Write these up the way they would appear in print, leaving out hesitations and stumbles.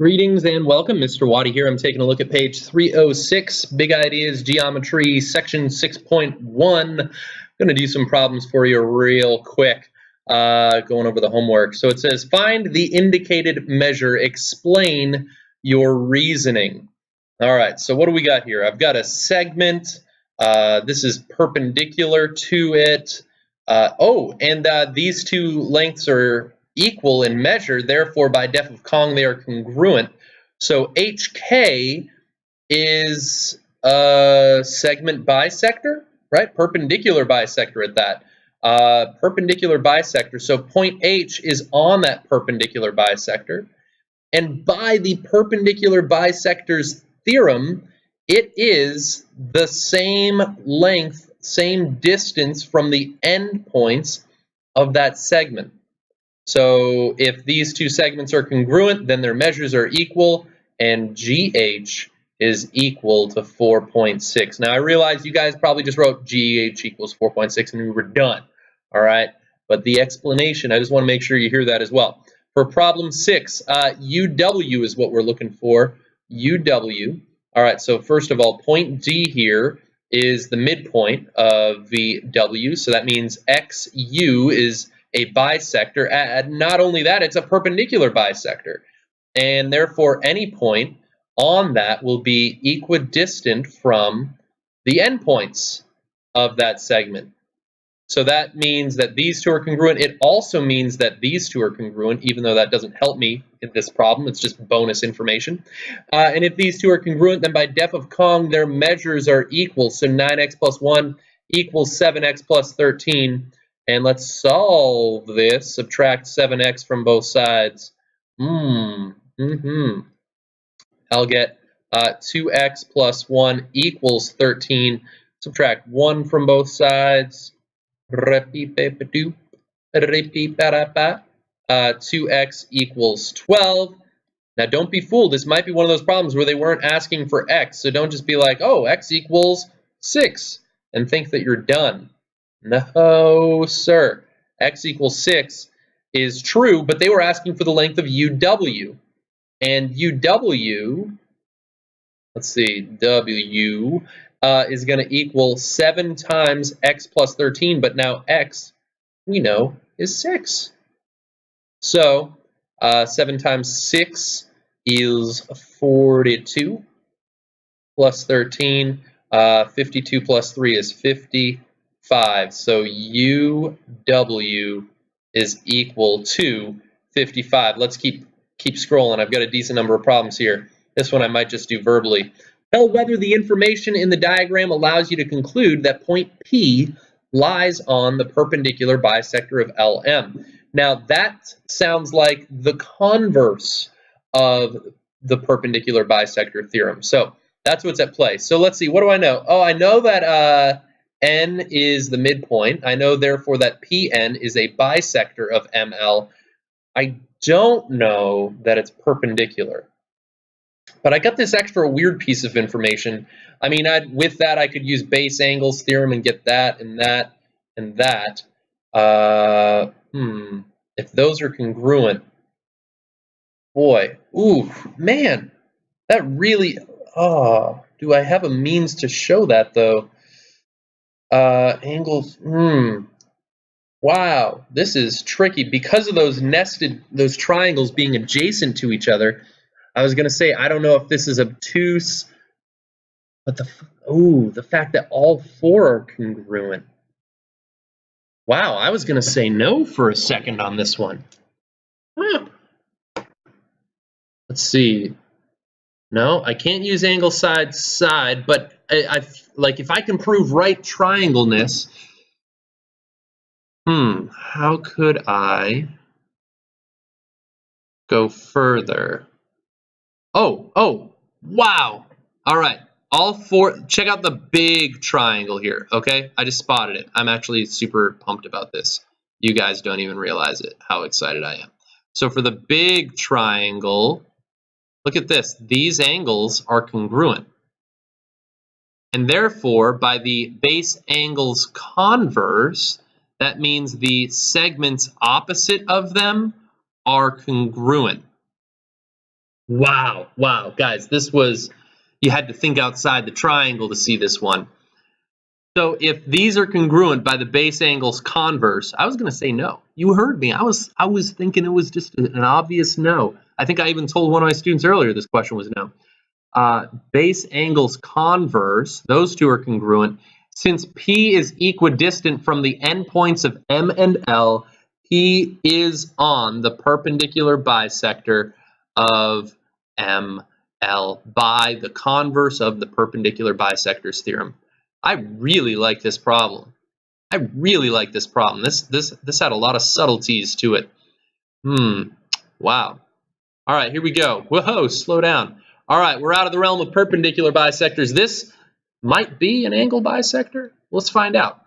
Greetings and welcome, Mr. Waddy here. I'm taking a look at page 306, Big Ideas Geometry, section 6.1. I'm going to do some problems for you real quick, going over the homework. So it says, find the indicated measure, explain your reasoning. All right, so what do we got here? I've got a segment. This is perpendicular to it. These two lengths are equal in measure, therefore by def of Kong they are congruent. So HK is a segment bisector, right? Perpendicular bisector at that. Perpendicular bisector. So point H is on that perpendicular bisector. And by the perpendicular bisector's theorem, it is the same length, same distance from the endpoints of that segment. So if these two segments are congruent, then their measures are equal, and GH is equal to 4.6. Now, I realize you guys probably just wrote GH equals 4.6 and we were done, all right? But the explanation, I just want to make sure you hear that as well. For problem 6, UW is what we're looking for, UW. All right, so first of all, point D here is the midpoint of VW, so that means XU is a bisector. Not only that, it's a perpendicular bisector, and therefore any point on that will be equidistant from the endpoints of that segment. So that means that these two are congruent. It also means that these two are congruent, even though that doesn't help me in this problem. It's just bonus information. And if these two are congruent, then by def of Kong, their measures are equal. So 9x plus 1 equals 7x plus 13. And let's solve this. Subtract 7x from both sides. I'll get 2x plus 1 equals 13. Subtract 1 from both sides. 2x equals 12. Now don't be fooled. This might be one of those problems where they weren't asking for x. So don't just be like, oh, x equals 6 and think that you're done. No, sir. X equals 6 is true, but they were asking for the length of UW. And UW, let's see, W is going to equal 7 times x plus 13, but now x, we know, is 6. So 7 times 6 is 42 plus 13. 52 plus 3 is 55. So UW is equal to 55. Let's keep scrolling. I've got a decent number of problems here. This one I might just do verbally. Tell whether the information in the diagram allows you to conclude that point P lies on the perpendicular bisector of LM. Now that sounds like the converse of the perpendicular bisector theorem. So that's what's at play. So let's see, what do I know? Oh, I know that N is the midpoint. I know therefore that PN is a bisector of ML. I don't know that it's perpendicular. But I got this extra weird piece of information. I mean, with that, I could use base angles theorem and get that and that and that. If those are congruent, boy, ooh, man, that really, do I have a means to show that though? Angles, wow, this is tricky because of those triangles being adjacent to each other. I was going to say, I don't know if this is obtuse, but the fact that all 4 are congruent. Wow, I was going to say no for a second on this one. Let's see. No, I can't use angle side side, but like if I can prove right triangleness, how could I go further? Oh, wow. All right, all 4, check out the big triangle here, okay? I just spotted it. I'm actually super pumped about this. You guys don't even realize it, how excited I am. So for the big triangle, look at this. These angles are congruent. And therefore, by the base angles converse, that means the segments opposite of them are congruent. Wow, wow, guys, this was, you had to think outside the triangle to see this one. So if these are congruent by the base angle's converse, I was going to say no. You heard me. I was thinking it was just an obvious no. I think I even told one of my students earlier this question was no. Base angle's converse, those two are congruent. Since P is equidistant from the endpoints of M and L, P is on the perpendicular bisector of ML by the converse of the perpendicular bisectors theorem. I really like this problem. I really like this problem. This had a lot of subtleties to it. Wow. All right, here we go. Whoa, slow down. All right, we're out of the realm of perpendicular bisectors. This might be an angle bisector. Let's find out.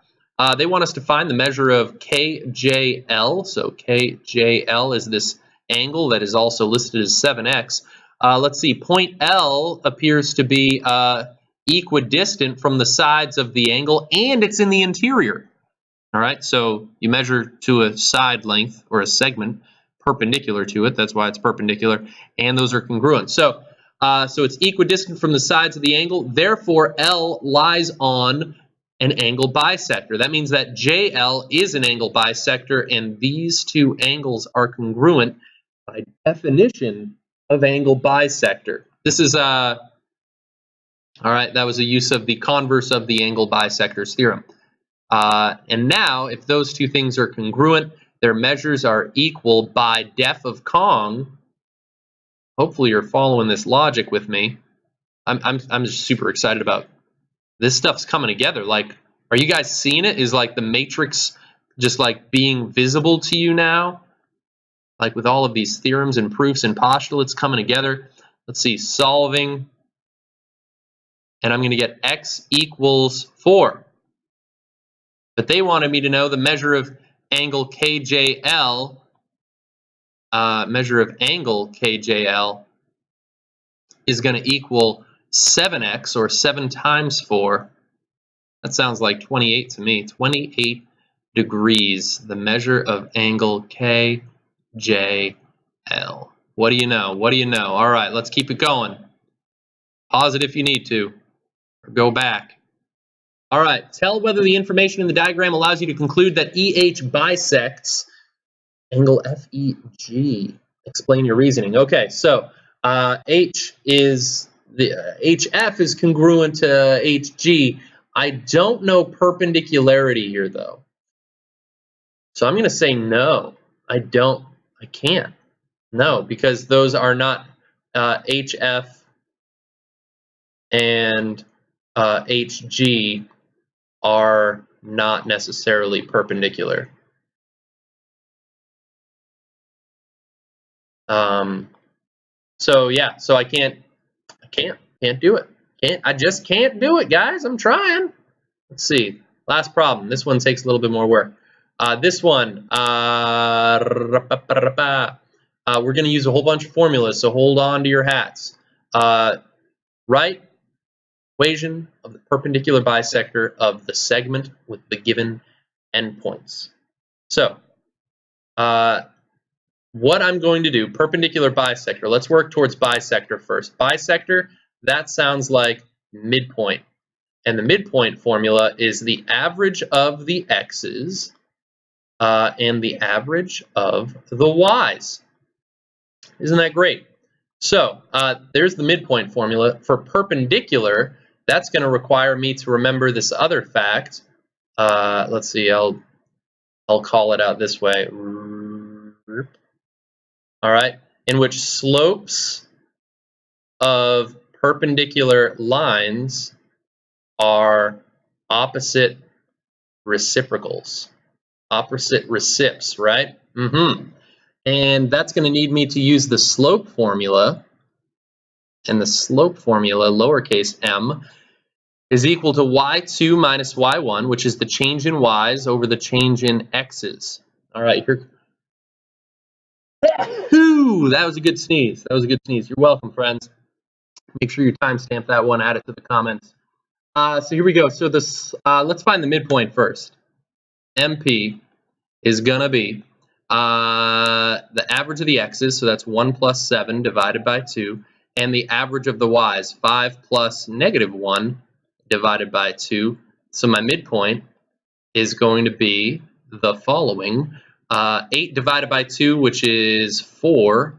They want us to find the measure of KJL. So KJL is this angle that is also listed as 7x. Let's see, point L appears to be equidistant from the sides of the angle, and it's in the interior. All right, so you measure to a side length or a segment perpendicular to it. That's why it's perpendicular, and those are congruent. So it's equidistant from the sides of the angle. Therefore, L lies on an angle bisector. That means that JL is an angle bisector, and these two angles are congruent by definition of angle bisector. This is all right, that was a use of the converse of the angle bisectors theorem. And now, if those two things are congruent, their measures are equal by def of Kong. Hopefully you're following this logic with me. I'm just super excited about this stuff's coming together. Like, are you guys seeing it? Is like the matrix just like being visible to you now? Like with all of these theorems and proofs and postulates coming together. Let's see, solving. And I'm going to get x equals 4. But they wanted me to know the measure of angle KJL. Measure of angle KJL is going to equal 7x, or 7 times 4. That sounds like 28 to me. 28 degrees, the measure of angle KJL. What do you know? What do you know? All right, let's keep it going. Pause it if you need to, or go back. All right, tell whether the information in the diagram allows you to conclude that EH bisects angle FEG. Explain your reasoning. Okay, so HF is congruent to HG. I don't know perpendicularity here though. So I'm going to say no. I can't. No, because those are not HF and HG are not necessarily perpendicular. So yeah, so I can't do it. I just can't do it, guys. I'm trying. Let's see. Last problem. This one takes a little bit more work. This one, we're going to use a whole bunch of formulas, so hold on to your hats. Write equation of the perpendicular bisector of the segment with the given endpoints. So, what I'm going to do, perpendicular bisector, let's work towards bisector first. Bisector, that sounds like midpoint. And the midpoint formula is the average of the x's and the average of the y's. Isn't that great? So there's the midpoint formula. For perpendicular, that's going to require me to remember this other fact. Let's see, I'll call it out this way. All right, in which slopes of perpendicular lines are opposite reciprocals. Opposite recips, right? And that's going to need me to use the slope formula. And the slope formula, lowercase m, is equal to y2 minus y1, which is the change in y's over the change in x's. All right, here. That was a good sneeze. That was a good sneeze. You're welcome, friends. Make sure you timestamp that one, add it to the comments. So here we go. So this, let's find the midpoint first. MP is gonna be the average of the x's, so that's 1 plus 7 divided by 2, and the average of the y's, 5 plus negative 1 divided by 2. So my midpoint is going to be the following. 8 divided by 2, which is 4,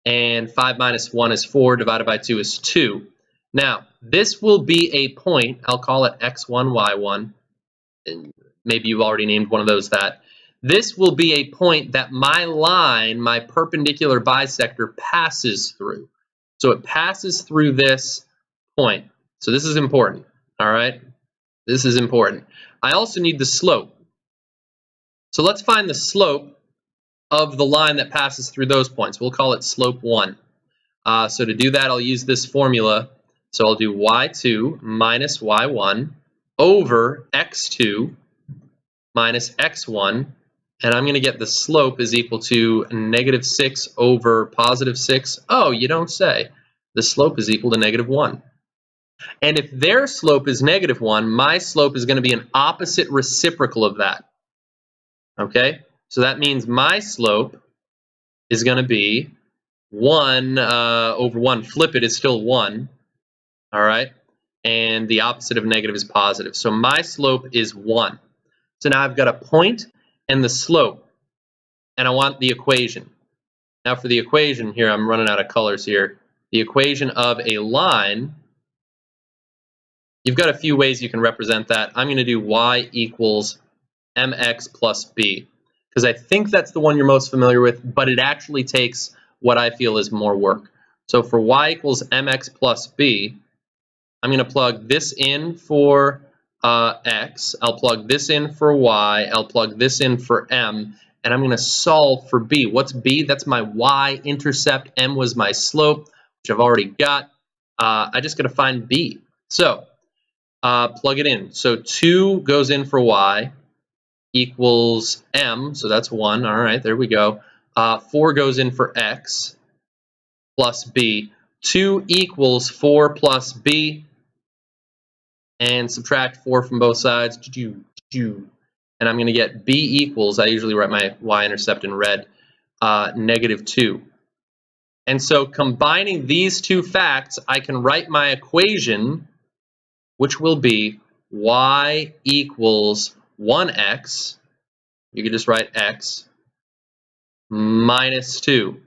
and 5 minus 1 is 4, divided by 2 is 2. Now, this will be a point, I'll call it x1, y1, and maybe you've already named one of those that. This will be a point that my line, my perpendicular bisector, passes through. So it passes through this point. So this is important, all right? This is important. I also need the slope. So let's find the slope of the line that passes through those points. We'll call it slope 1. So to do that, I'll use this formula. So I'll do y2 minus y1 over x2 minus x1, and I'm going to get the slope is equal to negative 6 over positive 6. Oh, you don't say. The slope is equal to negative 1. And if their slope is negative 1, my slope is going to be an opposite reciprocal of that. Okay? So that means my slope is going to be 1 over 1. Flip it is still 1. All right? And the opposite of negative is positive. So my slope is 1. So now I've got a point and the slope, and I want the equation. Now for the equation here, I'm running out of colors here. The equation of a line, you've got a few ways you can represent that. I'm going to do y equals mx plus b, because I think that's the one you're most familiar with, but it actually takes what I feel is more work. So for y equals mx plus b, I'm going to plug this in for x, I'll plug this in for y, I'll plug this in for m, and I'm going to solve for b. What's b? That's my y-intercept. M was my slope, which I've already got. I just got to find b. So plug it in. So 2 goes in for y equals m, so that's 1. All right, there we go. 4 goes in for x plus b. 2 equals 4 plus b. And subtract 4 from both sides, and I'm going to get b equals, I usually write my y-intercept in red, negative 2. And so combining these two facts, I can write my equation, which will be y equals 1x, you can just write x, minus 2.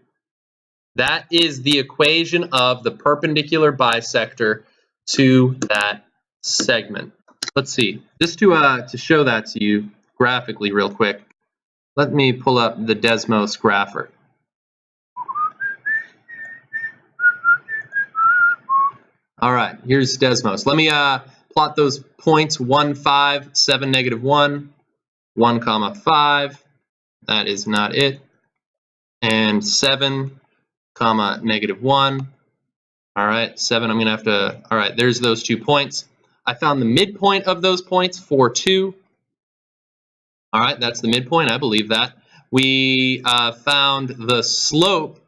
That is the equation of the perpendicular bisector to that segment. Let's see, just to show that to you graphically real quick, let me pull up the Desmos grapher. All right, here's Desmos. Let me plot those points: 1, 5, 7, negative 1, 1, comma 5, that is not it, and 7, comma negative 1. All right, 7, I'm gonna have to, all right, there's those 2 points. I found the midpoint of those points, 4, 2. All right, that's the midpoint, I believe that. We found the slope.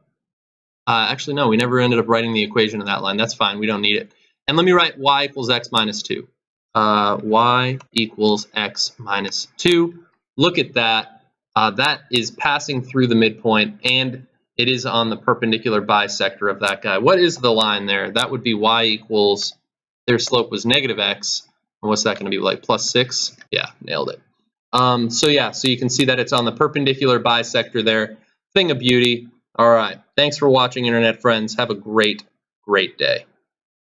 Actually, no, we never ended up writing the equation of that line. That's fine, we don't need it. And let me write y equals x minus 2. Y equals x minus 2. Look at that. That is passing through the midpoint, and it is on the perpendicular bisector of that guy. What is the line there? That would be y equals, their slope was negative x, and what's that going to be, like plus 6? Yeah, nailed it. So yeah, so you can see that it's on the perpendicular bisector there. Thing of beauty. All right, thanks for watching, internet friends. Have a great, great day.